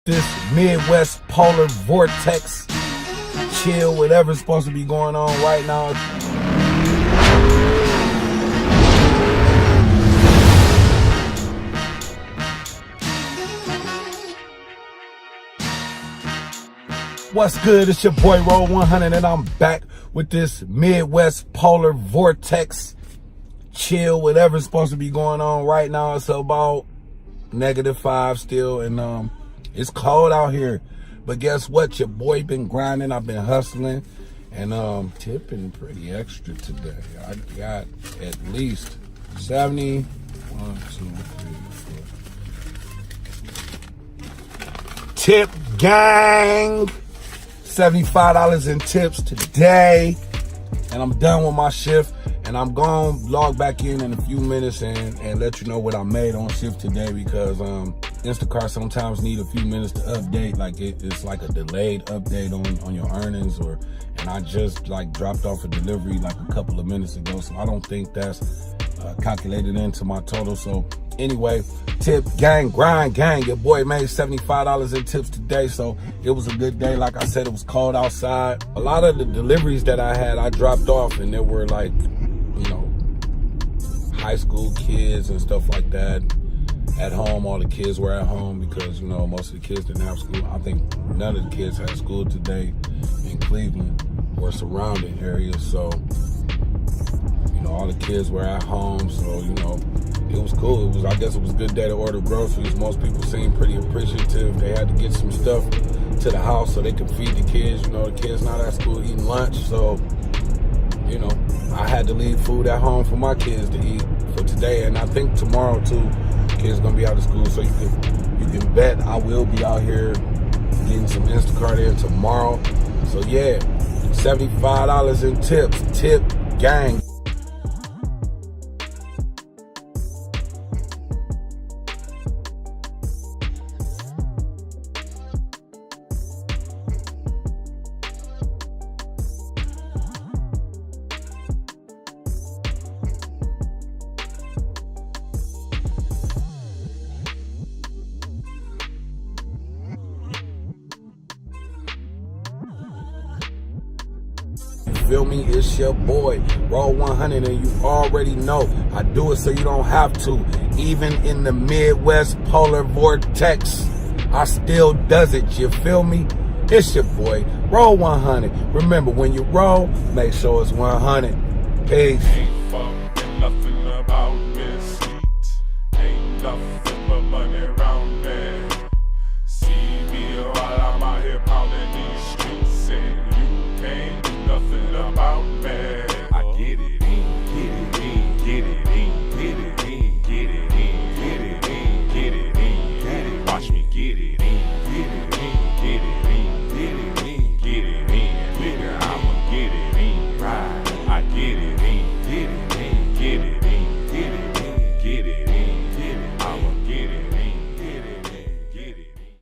This Midwest polar vortex, chill, whatever's supposed to be going on right now. What's good? It's your boy Road 100 and I'm back with this Midwest polar vortex, chill, whatever's supposed to be going on right now. It's about -5 still, and it's cold out here, but guess what? Your boy been grinding. I've been hustling, and tipping pretty extra today. I got at least 70. 1, 2, 3, 4. Tip gang, $75 in tips today, and I'm done with my shift. And I'm gonna log back in a few minutes and let you know what I made on shift today, because Instacart sometimes need a few minutes to update. Like it's like a delayed update on your earnings, and I just like dropped off a delivery like a couple of minutes ago, so I don't think that's calculated into my total. So anyway, tip gang, grind gang, your boy made $75 in tips today, so it was a good day. Like I said, it was cold outside. A lot of the deliveries that I had, I dropped off, and there were like, you know, high school kids and stuff like that at home. All the kids were at home because, you know, most of the kids didn't have school. I think none of the kids had school today in Cleveland or surrounding areas. So, you know, all the kids were at home. So, you know, it was cool. I guess it was a good day to order groceries. Most people seemed pretty appreciative. They had to get some stuff to the house so they could feed the kids. You know, the kids not at school eating lunch. So, you know, I had to leave food at home for my kids to eat for today, and I think tomorrow too. Kids gonna be out of school, so you can bet I will be out here getting some Instacart in tomorrow. So yeah, $75 in tips. Tip gang. Feel me? It's your boy Roll 100, and you already know I do it so you don't have to. Even in the Midwest polar vortex, I still does it. You feel me? It's your boy Roll 100. Remember, when you roll, make sure it's 100. Peace. Ain't fucking nothing about me, sweet. Ain't nothing but money around me. See me while I'm out here pounding these streets, and you can't do nothing about me. I get it in, get it in, get it in, get it in, get it in, get it in, get it in, get it. Watch me get it in, get it in, get it in, get it in, get it